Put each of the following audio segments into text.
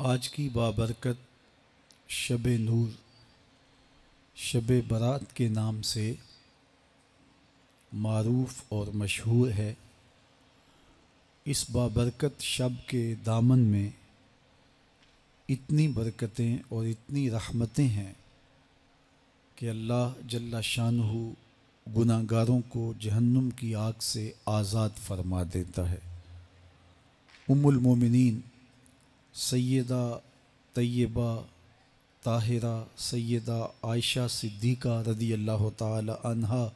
آج کی بابرکت شب نور شب برات کے نام سے معروف اور مشہور ہے۔ اس بابرکت شب کے دامن میں اتنی برکتیں اور اتنی رحمتیں ہیں کہ اللہ جل شانہ گناہ گاروں کو جہنم کی آگ سے آزاد فرما دیتا ہے۔ ام المومنین سیدہ طیبہ طاہرہ سیدہ عائشہ صدیقہ رضی اللہ تعالی عنہا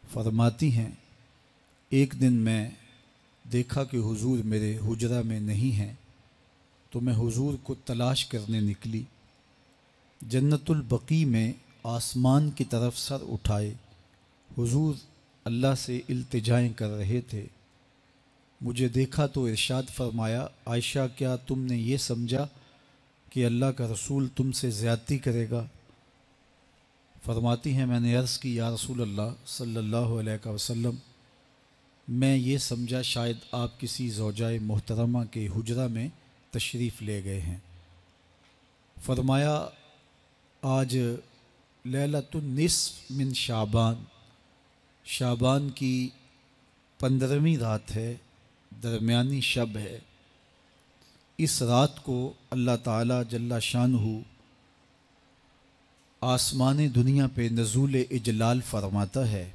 فرماتی ہیں، ایک دن میں دیکھا کہ حضور میرے حجرہ میں نہیں ہیں، تو میں حضور کو تلاش کرنے نکلی۔ جنت البقیع میں آسمان کی طرف سر اٹھائے حضور اللہ سے التجائیں کر رہے تھے۔ مجھے دیکھا تو ارشاد فرمایا، عائشہ کیا تم نے یہ سمجھا کہ اللہ کا رسول تم سے زیادتی کرے گا؟ فرماتی ہیں میں نے عرض کی، یا رسول اللہ صلی اللہ علیہ وسلم، میں یہ سمجھا شاید آپ کسی زوجائے محترمہ کے حجرہ میں تشریف لے گئے ہیں۔ فرمایا آج لیلۃ النصف من شعبان، شعبان کی 15ویں رات ہے، درمیانی شب ہے۔ اس رات کو اللہ تعالی جل شانہ آسمان دنیا پہ نزول اجلال فرماتا ہے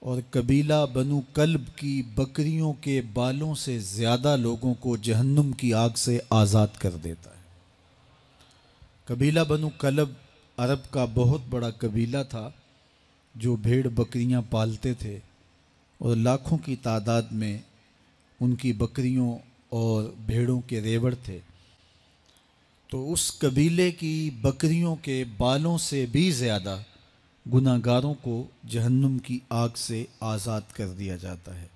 اور قبیلہ بنو کلب کی بکریوں کے بالوں سے زیادہ لوگوں کو جہنم کی آگ سے آزاد کر دیتا ہے۔ قبیلہ بنو کلب عرب کا بہت بڑا قبیلہ تھا جو بھیڑ بکریاں پالتے تھے اور لاکھوں کی تعداد میں ان کی بکریوں اور بھیڑوں کے ریوڑ تھے۔ تو اس قبیلے کی بکریوں کے بالوں سے بھی زیادہ گناہ گاروں کو جہنم کی آگ سے آزاد کر دیا جاتا ہے۔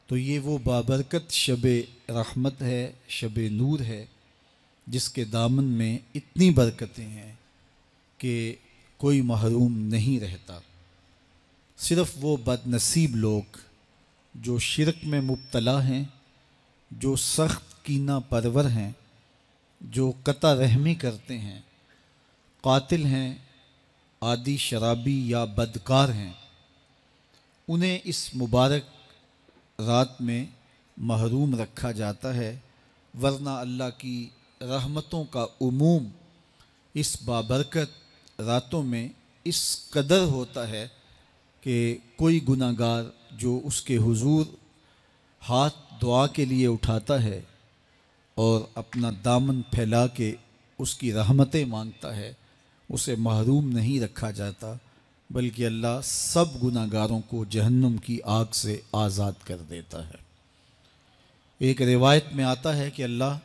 تو یہ وہ بابرکت شب رحمت ہے، شب نور ہے، جس کے دامن میں اتنی برکتیں ہیں کہ کوئی محروم نہیں رہتا۔ صرف وہ بد نصیب لوگ جو شرک میں مبتلا ہیں، جو سخت کینہ پرور ہیں، جو قطع رحمی کرتے ہیں، قاتل ہیں، عادی شرابی یا بدکار ہیں، انہیں اس مبارک رات میں محروم رکھا جاتا ہے، ورنہ اللہ کی رحمتوں کا عموم اس بابرکت راتوں میں اس قدر ہوتا ہے کہ کوئی گناہ گار جو اس کے حضور ہاتھ دعا کے لیے اٹھاتا ہے اور اپنا دامن پھیلا کے اس کی رحمتیں مانگتا ہے، اسے محروم نہیں رکھا جاتا، بلکہ اللہ سب گناہ گاروں کو جہنم کی آگ سے آزاد کر دیتا ہے۔ ایک روایت میں آتا ہے کہ اللہ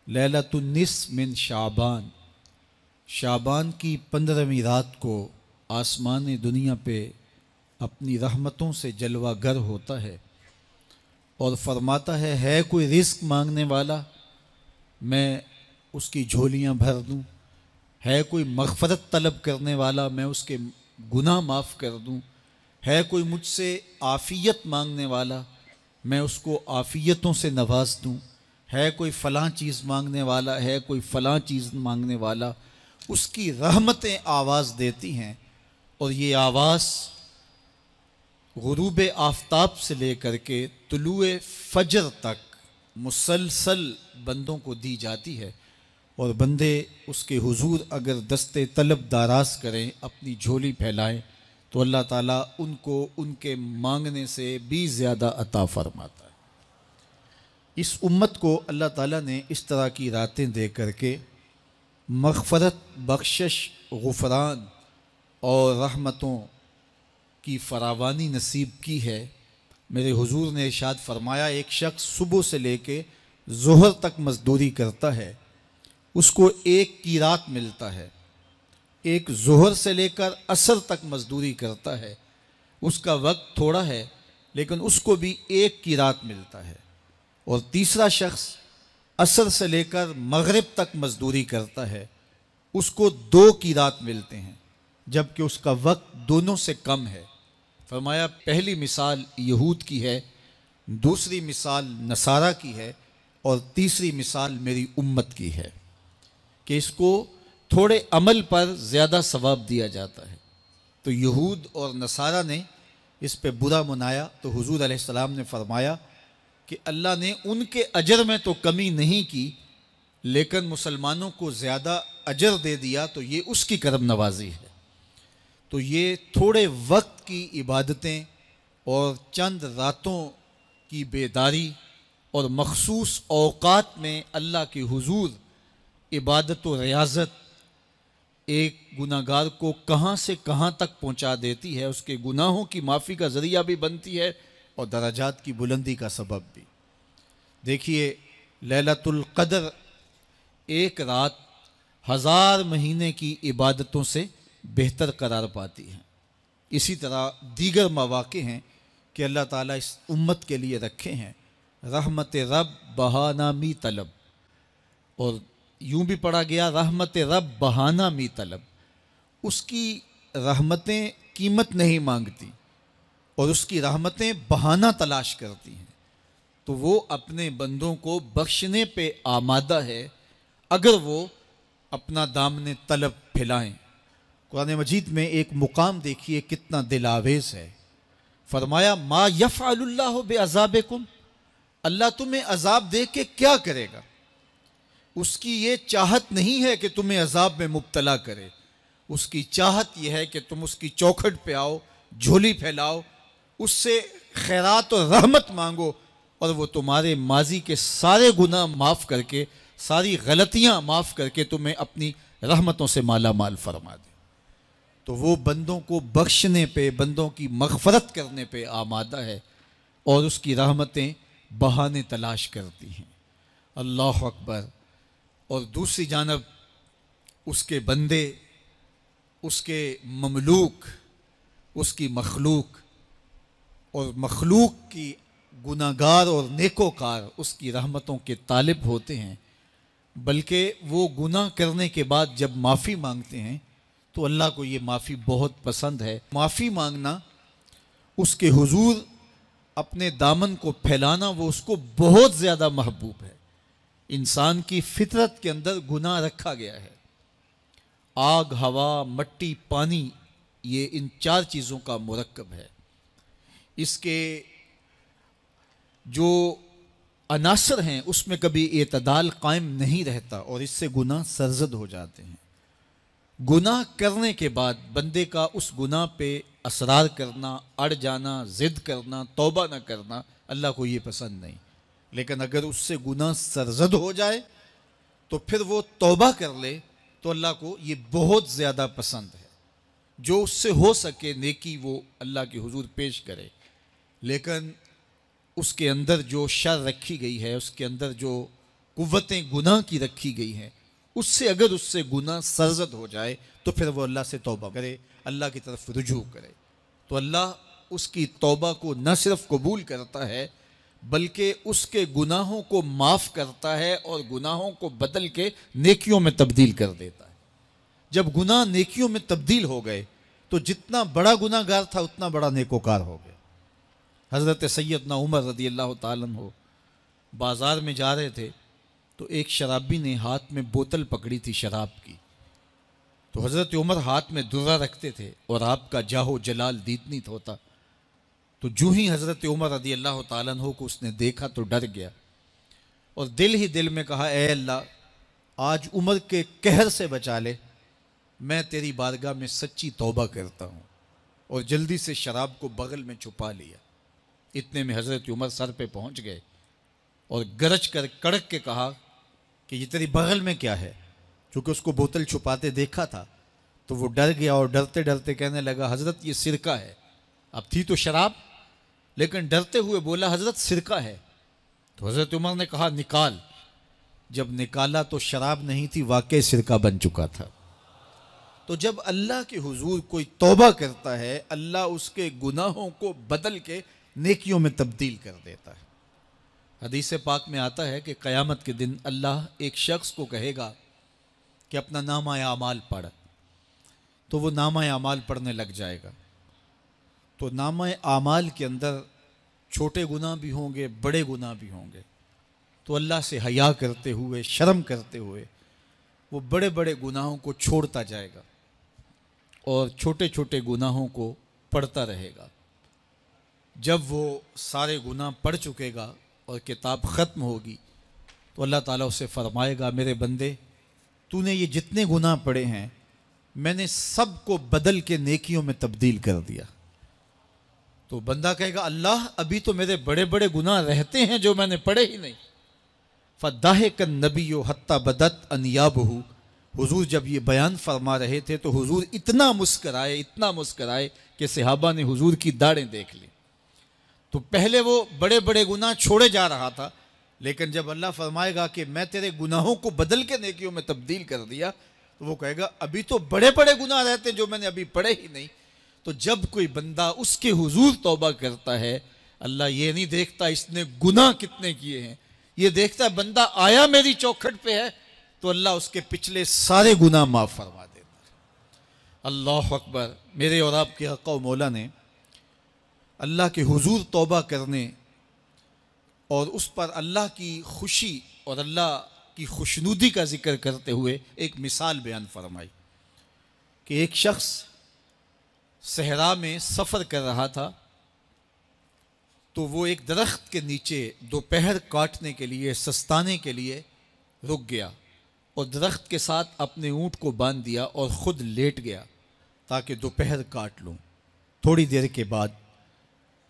لیلۃ النصف من شعبان، شعبان کی 15ویں رات کو آسمان دنیا پہ اپنی رحمتوں سے جلوہ گر ہوتا ہے اور فرماتا ہے کوئی رزق مانگنے والا، میں اس کی جھولیاں بھر دوں، ہے کوئی مغفرت طلب کرنے والا، میں اس کے گناہ معاف کر دوں، ہے کوئی مجھ سے عافیت مانگنے والا، میں اس کو عافیتوں سے نواز دوں، ہے کوئی فلاں چیز مانگنے والا، ہے کوئی فلاں چیز مانگنے والا، اس کی رحمتیں آواز دیتی ہیں، اور یہ آواز غروب آفتاب سے لے کر کے طلوع فجر تک مسلسل بندوں کو دی جاتی ہے، اور بندے اس کے حضور اگر دست طلب دراز کریں، اپنی جھولی پھیلائیں، تو اللہ تعالیٰ ان کو ان کے مانگنے سے بھی زیادہ عطا فرماتا ہے۔ اس امت کو اللہ تعالیٰ نے اس طرح کی راتیں دے کر کے مغفرت، بخشش، غفران اور رحمتوں کی فراوانی نصیب کی ہے۔ میرے حضور نے ارشاد فرمایا، ایک شخص صبح سے لے کے ظہر تک مزدوری کرتا ہے، اس کو ایک قیراط ملتا ہے۔ ایک ظہر سے لے کر عصر تک مزدوری کرتا ہے، اس کا وقت تھوڑا ہے لیکن اس کو بھی ایک قیراط ملتا ہے۔ اور تیسرا شخص عصر سے لے کر مغرب تک مزدوری کرتا ہے، اس کو 2 قیراط ملتے ہیں، جبکہ اس کا وقت دونوں سے کم ہے۔ فرمایا پہلی مثال یہود کی ہے، دوسری مثال نصارہ کی ہے، اور تیسری مثال میری امت کی ہے کہ اس کو تھوڑے عمل پر زیادہ ثواب دیا جاتا ہے۔ تو یہود اور نصارہ نے اس پہ برا منایا تو حضور علیہ السلام نے فرمایا کہ اللہ نے ان کے اجر میں تو کمی نہیں کی، لیکن مسلمانوں کو زیادہ اجر دے دیا، تو یہ اس کی کرم نوازی ہے۔ تو یہ تھوڑے وقت کی عبادتیں اور چند راتوں کی بیداری اور مخصوص اوقات میں اللہ کے حضور عبادت و ریاضت ایک گناہ گار کو کہاں سے کہاں تک پہنچا دیتی ہے، اس کے گناہوں کی معافی کا ذریعہ بھی بنتی ہے اور درجات کی بلندی کا سبب بھی۔ دیکھیے لیلۃ القدر ایک رات 1000 مہینے کی عبادتوں سے بہتر قرار پاتی ہے۔ اسی طرح دیگر مواقع ہیں کہ اللہ تعالیٰ اس امت کے لیے رکھے ہیں، رحمت رب بہانہ می طلب، اور یوں بھی پڑھا گیا رحمت رب بہانہ می طلب۔ اس کی رحمتیں قیمت نہیں مانگتی اور اس کی رحمتیں بہانہ تلاش کرتی ہیں، تو وہ اپنے بندوں کو بخشنے پہ آمادہ ہے اگر وہ اپنا دامن طلب پھیلائیں۔ قرآن مجید میں ایک مقام دیکھیے کتنا دل آویز ہے، فرمایا ما یفعل اللہ بعذابکم، اللہ تمہیں عذاب دے کے کیا کرے گا؟ اس کی یہ چاہت نہیں ہے کہ تمہیں عذاب میں مبتلا کرے، اس کی چاہت یہ ہے کہ تم اس کی چوکھٹ پہ آؤ، جھولی پھیلاؤ، اس سے خیرات اور رحمت مانگو، اور وہ تمہارے ماضی کے سارے گناہ معاف کر کے، ساری غلطیاں معاف کر کے تمہیں اپنی رحمتوں سے مالا مال فرما دے۔ تو وہ بندوں کو بخشنے پہ، بندوں کی مغفرت کرنے پہ آمادہ ہے اور اس کی رحمتیں بہانے تلاش کرتی ہیں۔ اللہ اکبر۔ اور دوسری جانب اس کے بندے، اس کے مملوک، اس کی مخلوق، اور مخلوق کی گناہ گار اور نیکوکار اس کی رحمتوں کے طالب ہوتے ہیں، بلکہ وہ گناہ کرنے کے بعد جب معافی مانگتے ہیں تو اللہ کو یہ معافی بہت پسند ہے۔ معافی مانگنا، اس کے حضور اپنے دامن کو پھیلانا، وہ اس کو بہت زیادہ محبوب ہے۔ انسان کی فطرت کے اندر گناہ رکھا گیا ہے۔ آگ، ہوا، مٹی، پانی، یہ ان 4 چیزوں کا مرکب ہے۔ اس کے جو عناصر ہیں اس میں کبھی اعتدال قائم نہیں رہتا اور اس سے گناہ سرزد ہو جاتے ہیں۔ گناہ کرنے کے بعد بندے کا اس گناہ پہ اصرار کرنا، اڑ جانا، ضد کرنا، توبہ نہ کرنا، اللہ کو یہ پسند نہیں۔ لیکن اگر اس سے گناہ سرزد ہو جائے تو پھر وہ توبہ کر لے تو اللہ کو یہ بہت زیادہ پسند ہے۔ جو اس سے ہو سکے نیکی وہ اللہ کے حضور پیش کرے، لیکن اس کے اندر جو شر رکھی گئی ہے، اس کے اندر جو قوتیں گناہ کی رکھی گئی ہیں، اس سے اگر اس سے گناہ سرزد ہو جائے تو پھر وہ اللہ سے توبہ کرے، اللہ کی طرف رجوع کرے، تو اللہ اس کی توبہ کو نہ صرف قبول کرتا ہے بلکہ اس کے گناہوں کو معاف کرتا ہے اور گناہوں کو بدل کے نیکیوں میں تبدیل کر دیتا ہے۔ جب گناہ نیکیوں میں تبدیل ہو گئے تو جتنا بڑا گناہ گار تھا اتنا بڑا نیکوکار ہو گیا۔ حضرت سیدنا عمر رضی اللہ تعالیٰ عنہ بازار میں جا رہے تھے تو ایک شرابی نے ہاتھ میں بوتل پکڑی تھی شراب کی، تو حضرت عمر ہاتھ میں درہ رکھتے تھے اور آپ کا جاہ و جلال دیتنیت ہوتا، تو جو ہی حضرت عمر رضی اللہ تعالیٰ عنہ کو اس نے دیکھا تو ڈر گیا اور دل ہی دل میں کہا اے اللہ آج عمر کے قہر سے بچا لے، میں تیری بارگاہ میں سچی توبہ کرتا ہوں، اور جلدی سے شراب کو بغل میں چھپا لیا۔ اتنے میں حضرت عمر سر پہ پہنچ گئے اور گرج کر کڑک کے کہا کہ یہ تیری بغل میں کیا ہے؟ چونکہ اس کو بوتل چھپاتے دیکھا تھا تو وہ ڈر گیا اور ڈرتے ڈرتے کہنے لگا حضرت یہ سرکہ ہے۔ اب تھی تو شراب، لیکن ڈرتے ہوئے بولا حضرت سرکہ ہے۔ تو حضرت عمر نے کہا نکال۔ جب نکالا تو شراب نہیں تھی، واقعی سرکہ بن چکا تھا۔ تو جب اللہ کے حضور کوئی توبہ کرتا ہے اللہ اس کے گناہوں کو بدل کے نیکیوں میں تبدیل کر دیتا ہے۔ حدیث پاک میں آتا ہے کہ قیامت کے دن اللہ ایک شخص کو کہے گا کہ اپنا نامہ اعمال پڑھ، تو وہ نامہ اعمال پڑھنے لگ جائے گا، تو نامہ اعمال کے اندر چھوٹے گناہ بھی ہوں گے، بڑے گناہ بھی ہوں گے، تو اللہ سے حیا کرتے ہوئے، شرم کرتے ہوئے وہ بڑے بڑے گناہوں کو چھوڑتا جائے گا اور چھوٹے چھوٹے گناہوں کو پڑھتا رہے گا۔ جب وہ سارے گناہ پڑھ چکے گا اور کتاب ختم ہوگی تو اللہ تعالیٰ اسے فرمائے گا، میرے بندے تو نے یہ جتنے گناہ پڑھے ہیں میں نے سب کو بدل کے نیکیوں میں تبدیل کر دیا۔ تو بندہ کہے گا، اللہ ابھی تو میرے بڑے بڑے گناہ رہتے ہیں جو میں نے پڑھے ہی نہیں۔ فَضَحِكَ النَّبِيُّ حَتَّى بَدَتْ أَنْيَابُهُ، حضور جب یہ بیان فرما رہے تھے تو حضور اتنا مسکرائے کہ صحابہ نے حضور کی داڑھیں دیکھ لی۔ تو پہلے وہ بڑے بڑے گناہ چھوڑے جا رہا تھا، لیکن جب اللہ فرمائے گا کہ میں تیرے گناہوں کو بدل کے نیکیوں میں تبدیل کر دیا، تو وہ کہے گا ابھی تو بڑے بڑے گناہ رہتے ہیں جو میں نے ابھی پڑھے ہی نہیں۔ تو جب کوئی بندہ اس کے حضور توبہ کرتا ہے، اللہ یہ نہیں دیکھتا اس نے گناہ کتنے کیے ہیں، یہ دیکھتا ہے بندہ آیا میری چوکھٹ پہ ہے تو اللہ اس کے پچھلے سارے گناہ معاف فرما دیتا ہے۔ اللہ اکبر۔ میرے اور آپ کے آقا و مولا نے اللہ کے حضور توبہ کرنے اور اس پر اللہ کی خوشی اور اللہ کی خوشنودی کا ذکر کرتے ہوئے ایک مثال بیان فرمائی کہ ایک شخص صحرا میں سفر کر رہا تھا تو وہ ایک درخت کے نیچے دوپہر کاٹنے کے لیے، سستانے کے لیے رک گیا اور درخت کے ساتھ اپنے اونٹ کو باندھ دیا اور خود لیٹ گیا تاکہ دوپہر کاٹ لوں۔ تھوڑی دیر کے بعد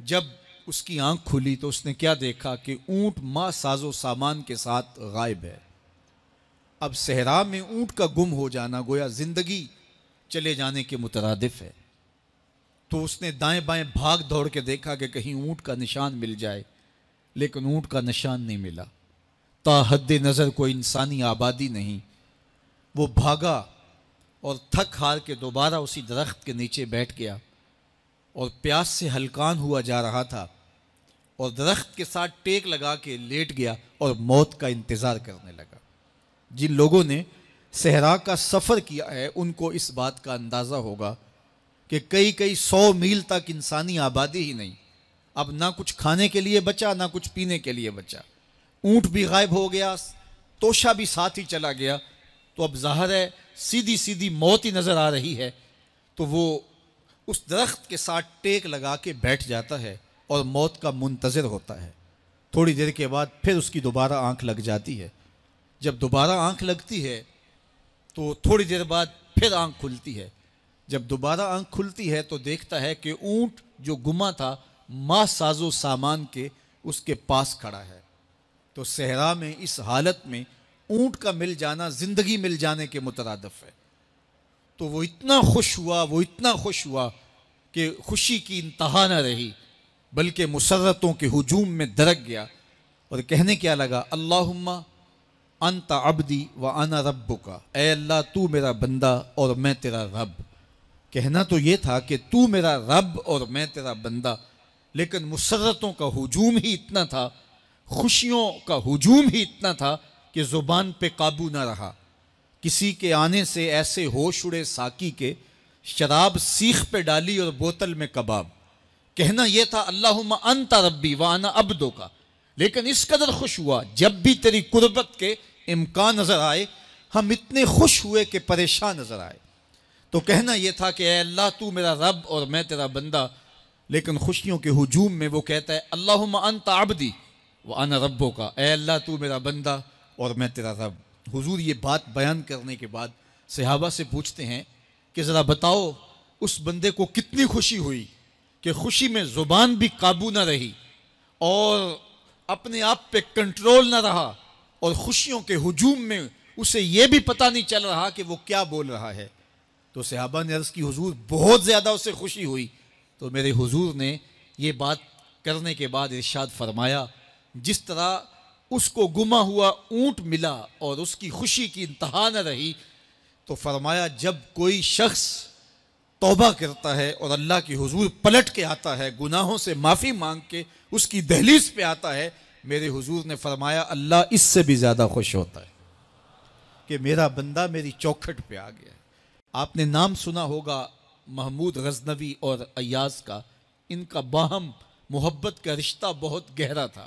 جب اس کی آنکھ کھلی تو اس نے کیا دیکھا کہ اونٹ ماں ساز و سامان کے ساتھ غائب ہے۔ اب صحرا میں اونٹ کا گم ہو جانا گویا زندگی چلے جانے کے مترادف ہے۔ تو اس نے دائیں بائیں بھاگ دوڑ کے دیکھا کہ کہیں اونٹ کا نشان مل جائے، لیکن اونٹ کا نشان نہیں ملا۔ تا حد نظر کوئی انسانی آبادی نہیں۔ وہ بھاگا اور تھک ہار کے دوبارہ اسی درخت کے نیچے بیٹھ گیا اور پیاس سے ہلکان ہوا جا رہا تھا اور درخت کے ساتھ ٹیک لگا کے لیٹ گیا اور موت کا انتظار کرنے لگا۔ جن لوگوں نے صحرا کا سفر کیا ہے ان کو اس بات کا اندازہ ہوگا کہ کئی 100 میل تک انسانی آبادی ہی نہیں، اب نہ کچھ کھانے کے لیے بچا نہ کچھ پینے کے لیے بچا، اونٹ بھی غائب ہو گیا، توشہ بھی ساتھ ہی چلا گیا، تو اب ظاہر ہے سیدھی موت ہی نظر آ رہی ہے۔ تو وہ اس درخت کے ساتھ ٹیک لگا کے بیٹھ جاتا ہے اور موت کا منتظر ہوتا ہے۔ تھوڑی دیر کے بعد پھر اس کی دوبارہ آنکھ لگ جاتی ہے۔ جب دوبارہ آنکھ لگتی ہے تو تھوڑی دیر بعد پھر آنکھ کھلتی ہے۔ جب دوبارہ آنکھ کھلتی ہے تو دیکھتا ہے کہ اونٹ جو گما تھا ماں ساز و سامان کے اس کے پاس کھڑا ہے۔ تو صحرا میں اس حالت میں اونٹ کا مل جانا زندگی مل جانے کے مترادف ہے۔ تو وہ اتنا خوش ہوا کہ خوشی کی انتہا نہ رہی، بلکہ مسرتوں کے ہجوم میں درک گیا اور کہنے کیا لگا، اللہم انت عبدی وانا ربک، اے اللہ تو میرا بندہ اور میں تیرا رب۔ کہنا تو یہ تھا کہ تو میرا رب اور میں تیرا بندہ، لیکن مسرتوں کا ہجوم ہی اتنا تھا، خوشیوں کا ہجوم ہی اتنا تھا کہ زبان پہ قابو نہ رہا۔ کسی کے آنے سے ایسے ہوش اڑے ساقی کے، شراب سیخ پہ ڈالی اور بوتل میں کباب۔ کہنا یہ تھا اللہم انت ربی وانا عبدک، لیکن اس قدر خوش ہوا جب بھی تیری قربت کے امکان نظر آئے ہم اتنے خوش ہوئے کہ پریشان نظر آئے۔ تو کہنا یہ تھا کہ اے اللہ تو میرا رب اور میں تیرا بندہ، لیکن خوشیوں کے ہجوم میں وہ کہتا ہے اللہم انت عبدی وانا ربک، اے اللہ تو میرا بندہ اور میں تیرا رب۔ حضور یہ بات بیان کرنے کے بعد صحابہ سے پوچھتے ہیں کہ ذرا بتاؤ اس بندے کو کتنی خوشی ہوئی کہ خوشی میں زبان بھی قابو نہ رہی اور اپنے آپ پہ کنٹرول نہ رہا، اور خوشیوں کے ہجوم میں اسے یہ بھی پتہ نہیں چل رہا کہ وہ کیا بول رہا ہے۔ تو صحابہ نے عرض کی حضور بہت زیادہ اسے خوشی ہوئی۔ تو میرے حضور نے یہ بات کرنے کے بعد ارشاد فرمایا، جس طرح اس کو گما ہوا اونٹ ملا اور اس کی خوشی کی انتہا نہ رہی، تو فرمایا جب کوئی شخص توبہ کرتا ہے اور اللہ کی حضور پلٹ کے آتا ہے، گناہوں سے معافی مانگ کے اس کی دہلیز پہ آتا ہے، میرے حضور نے فرمایا اللہ اس سے بھی زیادہ خوش ہوتا ہے کہ میرا بندہ میری چوکھٹ پہ آ گیا ہے۔ آپ نے نام سنا ہوگا محمود غزنوی اور ایاز کا، ان کا باہم محبت کا رشتہ بہت گہرا تھا۔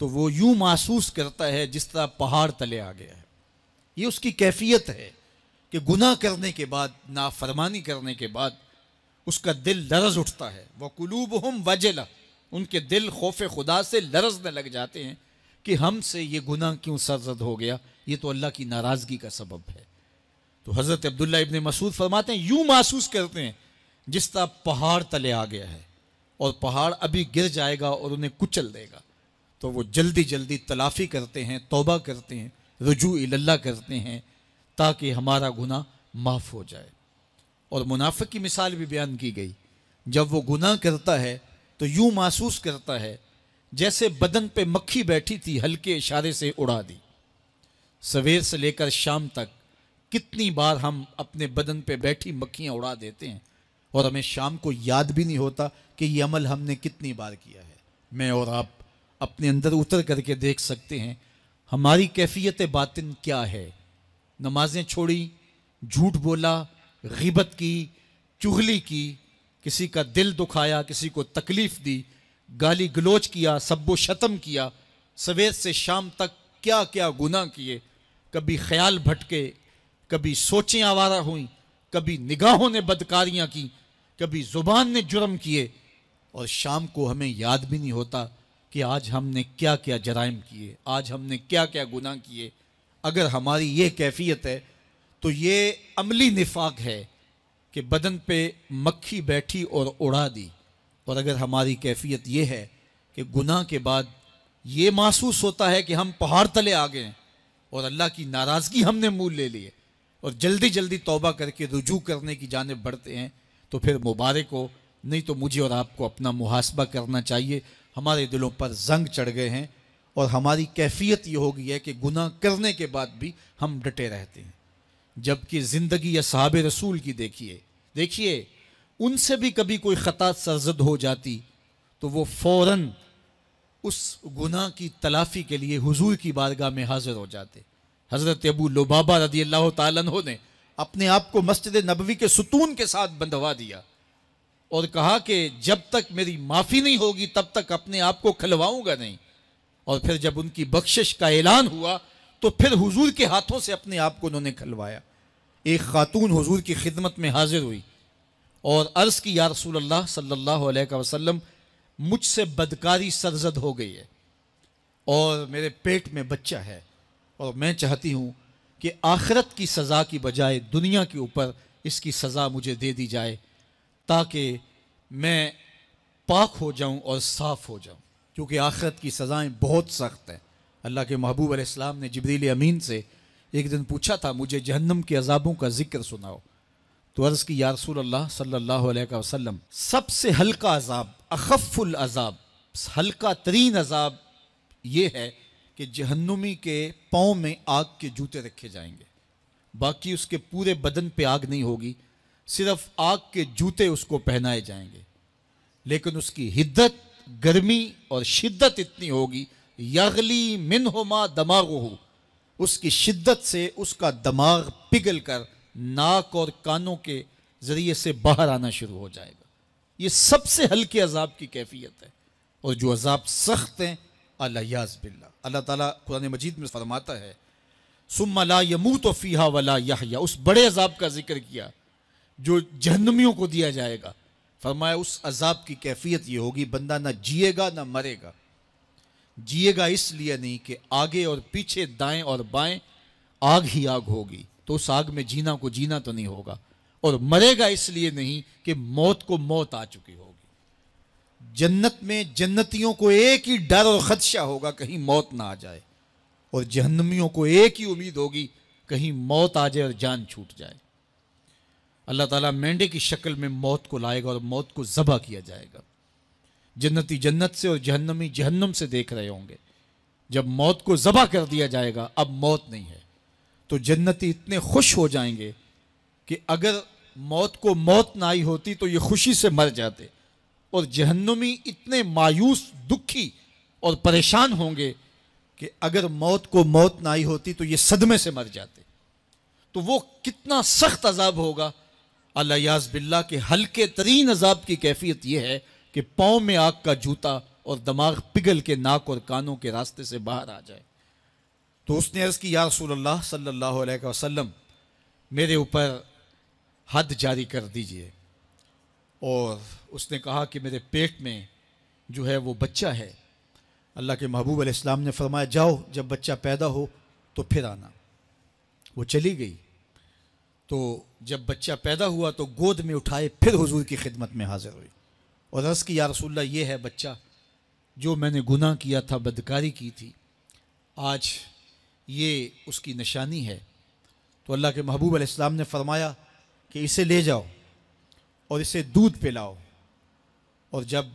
تو وہ یوں محسوس کرتا ہے جس طرح پہاڑ تلے آ گیا ہے۔ یہ اس کی کیفیت ہے کہ گناہ کرنے کے بعد، نافرمانی کرنے کے بعد اس کا دل لرز اٹھتا ہے۔ وَقُلُوبُهُمْ وَجِلَةٌ، ان کے دل خوف خدا سے لرزنے لگ جاتے ہیں کہ ہم سے یہ گناہ کیوں سرزد ہو گیا، یہ تو اللہ کی ناراضگی کا سبب ہے۔ تو حضرت عبداللہ ابن مسعود فرماتے ہیں یوں محسوس کرتے ہیں جس طرح پہاڑ تلے آ گیا ہے اور پہاڑ ابھی گر جائے گا اور انہیں کچل دے گا۔ تو وہ جلدی جلدی تلافی کرتے ہیں، توبہ کرتے ہیں، رجوع اللہ کرتے ہیں تاکہ ہمارا گناہ معاف ہو جائے۔ اور منافق کی مثال بھی بیان کی گئی، جب وہ گناہ کرتا ہے تو یوں محسوس کرتا ہے جیسے بدن پہ مکھی بیٹھی تھی، ہلکے اشارے سے اڑا دی۔ سویر سے لے کر شام تک کتنی بار ہم اپنے بدن پہ بیٹھی مکھیاں اڑا دیتے ہیں اور ہمیں شام کو یاد بھی نہیں ہوتا کہ یہ عمل ہم نے کتنی بار کیا ہے۔ میں اور آپ اپنے اندر اتر کر کے دیکھ سکتے ہیں ہماری کیفیت باطن کیا ہے۔ نمازیں چھوڑی، جھوٹ بولا، غیبت کی، چغلی کی، کسی کا دل دکھایا، کسی کو تکلیف دی، گالی گلوچ کیا، سب و شتم کیا، سویر سے شام تک کیا کیا گناہ کیے۔ کبھی خیال بھٹکے، کبھی سوچیں آوارہ ہوئیں، کبھی نگاہوں نے بدکاریاں کی، کبھی زبان نے جرم کیے، اور شام کو ہمیں یاد بھی نہیں ہوتا کہ آج ہم نے کیا کیا جرائم کیے، آج ہم نے کیا کیا گناہ کیے۔ اگر ہماری یہ کیفیت ہے تو یہ عملی نفاق ہے کہ بدن پہ مکھی بیٹھی اور اڑا دی۔ اور اگر ہماری کیفیت یہ ہے کہ گناہ کے بعد یہ محسوس ہوتا ہے کہ ہم پہاڑ تلے آ گئے ہیں اور اللہ کی ناراضگی ہم نے مول لے لی ہے اور جلدی جلدی توبہ کر کے رجوع کرنے کی جانب بڑھتے ہیں، تو پھر مبارک ہو، نہیں تو مجھے اور آپ کو اپنا محاسبہ کرنا چاہیے۔ ہمارے دلوں پر زنگ چڑھ گئے ہیں اور ہماری کیفیت یہ ہو گئی ہے کہ گناہ کرنے کے بعد بھی ہم ڈٹے رہتے ہیں۔ جبکہ زندگی اصحاب رسول کی دیکھیے ان سے بھی کبھی کوئی خطا سرزد ہو جاتی تو وہ فوراً اس گناہ کی تلافی کے لیے حضور کی بارگاہ میں حاضر ہو جاتے۔ حضرت ابو لبابہ رضی اللہ تعالیٰ عنہ نے اپنے آپ کو مسجد نبوی کے ستون کے ساتھ بندھوا دیا اور کہا کہ جب تک میری معافی نہیں ہوگی تب تک اپنے آپ کو کھلواؤں گا نہیں۔ اور پھر جب ان کی بخشش کا اعلان ہوا تو پھر حضور کے ہاتھوں سے اپنے آپ کو انہوں نے کھلوایا۔ ایک خاتون حضور کی خدمت میں حاضر ہوئی اور عرض کی یا رسول اللہ صلی اللہ علیہ وسلم، مجھ سے بدکاری سرزد ہو گئی ہے اور میرے پیٹ میں بچہ ہے اور میں چاہتی ہوں کہ آخرت کی سزا کی بجائے دنیا کے اوپر اس کی سزا مجھے دے دی جائے تاکہ میں پاک ہو جاؤں اور صاف ہو جاؤں، کیونکہ آخرت کی سزائیں بہت سخت ہیں۔ اللہ کے محبوب علیہ السلام نے جبریل امین سے ایک دن پوچھا تھا مجھے جہنم کے عذابوں کا ذکر سناؤ، تو عرض کی یا رسول اللہ صلی اللہ علیہ وسلم، سب سے ہلکا عذاب، اخف العذاب، ہلکا ترین عذاب یہ ہے کہ جہنمی کے پاؤں میں آگ کے جوتے رکھے جائیں گے، باقی اس کے پورے بدن پہ آگ نہیں ہوگی، صرف آگ کے جوتے اس کو پہنائے جائیں گے، لیکن اس کی حدت، گرمی اور شدت اتنی ہوگی، یغلی منہما دماغہ، اس کی شدت سے اس کا دماغ پگھل کر ناک اور کانوں کے ذریعے سے باہر آنا شروع ہو جائے گا۔ یہ سب سے ہلکے عذاب کی کیفیت ہے، اور جو عذاب سخت ہیں الیاذ باللہ، اللہ تعالیٰ قرآن مجید میں فرماتا ہے ثم لا یموت فیہا ولا یحیا، اس بڑے عذاب کا ذکر کیا جو جہنمیوں کو دیا جائے گا، فرمایا اس عذاب کی کیفیت یہ ہوگی بندہ نہ جیے گا نہ مرے گا۔ جیے گا اس لیے نہیں کہ آگے اور پیچھے، دائیں اور بائیں آگ ہی آگ ہوگی، تو اس آگ میں جینا کو جینا تو نہیں ہوگا، اور مرے گا اس لیے نہیں کہ موت کو موت آ چکی ہوگی۔ جنت میں جنتیوں کو ایک ہی ڈر اور خدشہ ہوگا کہیں موت نہ آ جائے، اور جہنمیوں کو ایک ہی امید ہوگی کہیں موت آ جائے اور جان چھوٹ جائے۔ اللہ تعالیٰ مینڈے کی شکل میں موت کو لائے گا اور موت کو ذبح کیا جائے گا۔ جنتی جنت سے اور جہنمی جہنم سے دیکھ رہے ہوں گے، جب موت کو ذبح کر دیا جائے گا اب موت نہیں ہے، تو جنتی اتنے خوش ہو جائیں گے کہ اگر موت کو موت نہ آئی ہوتی تو یہ خوشی سے مر جاتے، اور جہنمی اتنے مایوس، دکھی اور پریشان ہوں گے کہ اگر موت کو موت نہ آئی ہوتی تو یہ صدمے سے مر جاتے۔ تو وہ کتنا سخت عذاب ہوگا، الیاذ باللہ، کہ ہلکے ترین عذاب کی کیفیت یہ ہے کہ پاؤں میں آگ کا جوتا اور دماغ پگھل کے ناک اور کانوں کے راستے سے باہر آ جائے۔ تو اس نے عرض کی یا رسول اللہ صلی اللہ علیہ وسلم میرے اوپر حد جاری کر دیجئے، اور اس نے کہا کہ میرے پیٹ میں جو ہے وہ بچہ ہے۔ اللہ کے محبوب علیہ السلام نے فرمایا جاؤ جب بچہ پیدا ہو تو پھر آنا۔ وہ چلی گئی، تو جب بچہ پیدا ہوا تو گود میں اٹھائے پھر حضور کی خدمت میں حاضر ہوئی اور عرض کی یا رسول اللہ یہ ہے بچہ جو میں نے گناہ کیا تھا، بدکاری کی تھی، آج یہ اس کی نشانی ہے۔ تو اللہ کے محبوب علیہ السلام نے فرمایا کہ اسے لے جاؤ اور اسے دودھ پلاؤ، اور جب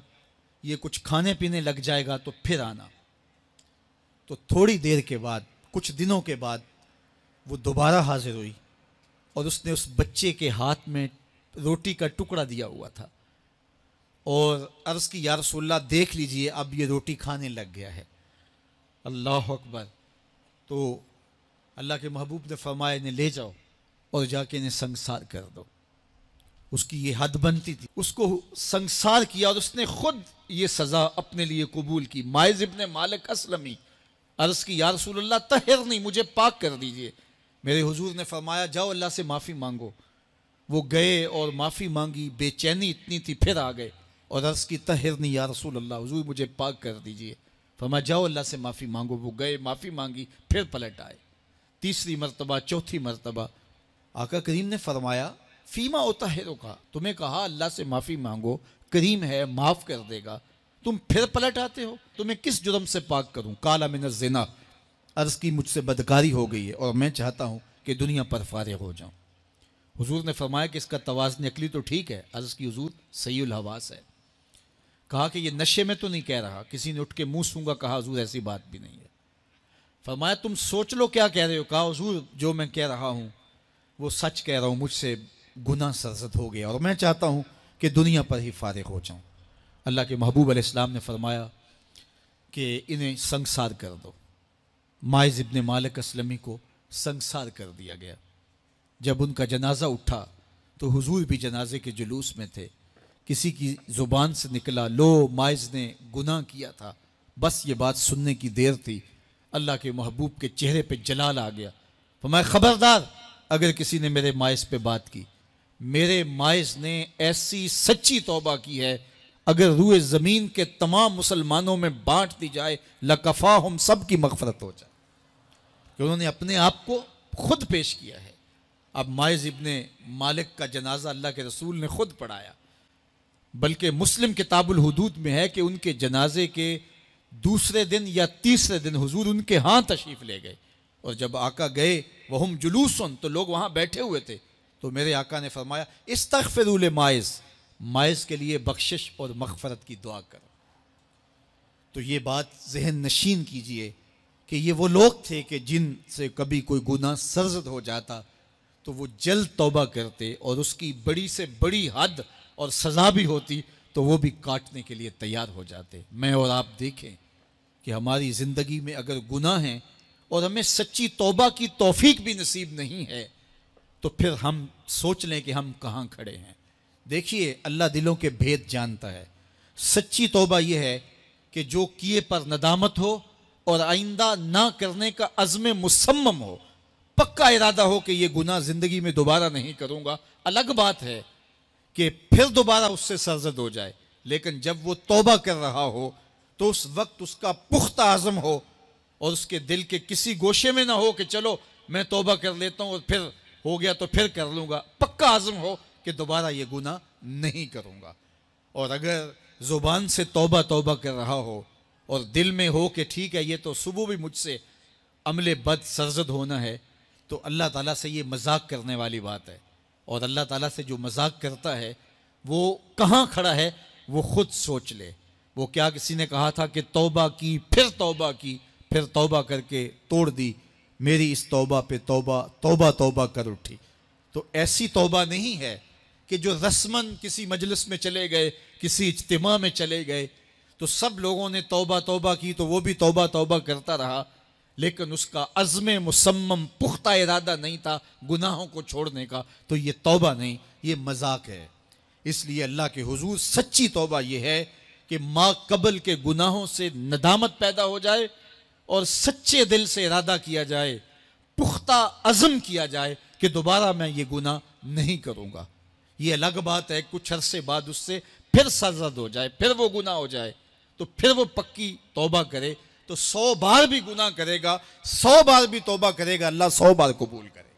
یہ کچھ کھانے پینے لگ جائے گا تو پھر آنا۔ تو تھوڑی دیر کے بعد، کچھ دنوں کے بعد وہ دوبارہ حاضر ہوئی اور اس نے اس بچے کے ہاتھ میں روٹی کا ٹکڑا دیا ہوا تھا اور عرض کی یا رسول اللہ دیکھ لیجئے اب یہ روٹی کھانے لگ گیا ہے۔ اللہ اکبر۔ تو اللہ کے محبوب نے فرمایا انہیں لے جاؤ اور جا کے انہیں سنگسار کر دو۔ اس کی یہ حد بنتی تھی، اس کو سنگسار کیا اور اس نے خود یہ سزا اپنے لیے قبول کی۔ مائز ابن مالک اسلمی عرض کی یا رسول اللہ طہرنی، مجھے پاک کر دیجئے۔ میرے حضور نے فرمایا جاؤ اللہ سے معافی مانگو۔ وہ گئے اور معافی مانگی، بے چینی اتنی تھی، پھر آ گئے اور عرض کی طہرنی یا رسول اللہ، حضور مجھے پاک کر دیجئے۔ فرمایا جاؤ اللہ سے معافی مانگو۔ وہ گئے، معافی مانگی، پھر پلٹ آئے، تیسری مرتبہ، چوتھی مرتبہ۔ آقا کریم نے فرمایا فیما اطہرک، تمہیں کہا اللہ سے معافی مانگو، کریم ہے معاف کر دے گا، تم پھر پلٹ آتے ہو، تمہیں کس جرم سے پاک کروں؟ قال من الزنا، عرض کی مجھ سے بدکاری ہو گئی ہے اور میں چاہتا ہوں کہ دنیا پر فارغ ہو جاؤں۔ حضور نے فرمایا کہ اس کا توازن عقلی تو ٹھیک ہے۔ عرض کی حضور صحیح الحواس ہے۔ کہا کہ یہ نشے میں تو نہیں کہہ رہا، کسی نے اٹھ کے منہ سونگا، کہا حضور ایسی بات بھی نہیں ہے۔ فرمایا تم سوچ لو کیا کہہ رہے ہو؟ کہا حضور جو میں کہہ رہا ہوں وہ سچ کہہ رہا ہوں، مجھ سے گناہ سرزد ہو گیا اور میں چاہتا ہوں کہ دنیا پر ہی فارغ ہو جاؤں۔ اللہ کے محبوب علیہ السلام نے فرمایا کہ انہیں سنگسار کر دو۔ مائز ابن مالک اسلمی کو سنگسار کر دیا گیا۔ جب ان کا جنازہ اٹھا تو حضور بھی جنازے کے جلوس میں تھے۔ کسی کی زبان سے نکلا لو مائز نے گناہ کیا تھا، بس یہ بات سننے کی دیر تھی، اللہ کے محبوب کے چہرے پہ جلال آ گیا۔ فرمایا خبردار اگر کسی نے میرے مائز پہ بات کی، میرے مائز نے ایسی سچی توبہ کی ہے اگر روئے زمین کے تمام مسلمانوں میں بانٹ دی جائے لکفاہم، سب کی مغفرت ہو جائے، کہ انہوں نے اپنے آپ کو خود پیش کیا ہے۔ اب مائز ابن مالک کا جنازہ اللہ کے رسول نے خود پڑھایا، بلکہ مسلم کتاب الحدود میں ہے کہ ان کے جنازے کے دوسرے دن یا تیسرے دن حضور ان کے ہاں تشریف لے گئے، اور جب آقا گئے وہم جلوسن، تو لوگ وہاں بیٹھے ہوئے تھے، تو میرے آقا نے فرمایا استغفروا لمائز، مائز کے لیے بخشش اور مغفرت کی دعا کرو۔ تو یہ بات ذہن نشین کیجئے کہ یہ وہ لوگ تھے کہ جن سے کبھی کوئی گناہ سرزد ہو جاتا تو وہ جلد توبہ کرتے، اور اس کی بڑی سے بڑی حد اور سزا بھی ہوتی تو وہ بھی کاٹنے کے لیے تیار ہو جاتے۔ میں اور آپ دیکھیں کہ ہماری زندگی میں اگر گناہ ہیں اور ہمیں سچی توبہ کی توفیق بھی نصیب نہیں ہے تو پھر ہم سوچ لیں کہ ہم کہاں کھڑے ہیں۔ دیکھیے اللہ دلوں کے بھید جانتا ہے۔ سچی توبہ یہ ہے کہ جو کیے پر ندامت ہو اور آئندہ نہ کرنے کا عزم مصمم ہو، پکا ارادہ ہو کہ یہ گناہ زندگی میں دوبارہ نہیں کروں گا۔ الگ بات ہے کہ پھر دوبارہ اس سے سرزد ہو جائے، لیکن جب وہ توبہ کر رہا ہو تو اس وقت اس کا پختہ عزم ہو اور اس کے دل کے کسی گوشے میں نہ ہو کہ چلو میں توبہ کر لیتا ہوں اور پھر ہو گیا تو پھر کر لوں گا۔ پکا عزم ہو کہ دوبارہ یہ گناہ نہیں کروں گا۔ اور اگر زبان سے توبہ توبہ کر رہا ہو اور دل میں ہو کہ ٹھیک ہے یہ تو صبح بھی مجھ سے عمل بد سرزد ہونا ہے، تو اللہ تعالیٰ سے یہ مذاق کرنے والی بات ہے، اور اللہ تعالیٰ سے جو مذاق کرتا ہے وہ کہاں کھڑا ہے وہ خود سوچ لے۔ وہ کیا کسی نے کہا تھا کہ توبہ کی پھر توبہ کی، پھر توبہ کر کے توڑ دی، میری اس توبہ پہ توبہ توبہ توبہ کر اٹھی۔ تو ایسی توبہ نہیں ہے کہ جو رسماً کسی مجلس میں چلے گئے، کسی اجتماع میں چلے گئے تو سب لوگوں نے توبہ توبہ کی تو وہ بھی توبہ توبہ کرتا رہا، لیکن اس کا عزم مصمم پختہ ارادہ نہیں تھا گناہوں کو چھوڑنے کا، تو یہ توبہ نہیں، یہ مذاق ہے۔ اس لیے اللہ کے حضور سچی توبہ یہ ہے کہ ما قبل کے گناہوں سے ندامت پیدا ہو جائے اور سچے دل سے ارادہ کیا جائے، پختہ عزم کیا جائے کہ دوبارہ میں یہ گناہ نہیں کروں گا۔ یہ الگ بات ہے کچھ عرصے بعد اس سے پھر سرزد ہو جائے، پھر وہ گناہ ہو جائے، تو پھر وہ پکی توبہ کرے، تو 100 بار بھی گناہ کرے گا، 100 بار بھی توبہ کرے گا، اللہ 100 بار قبول کرے۔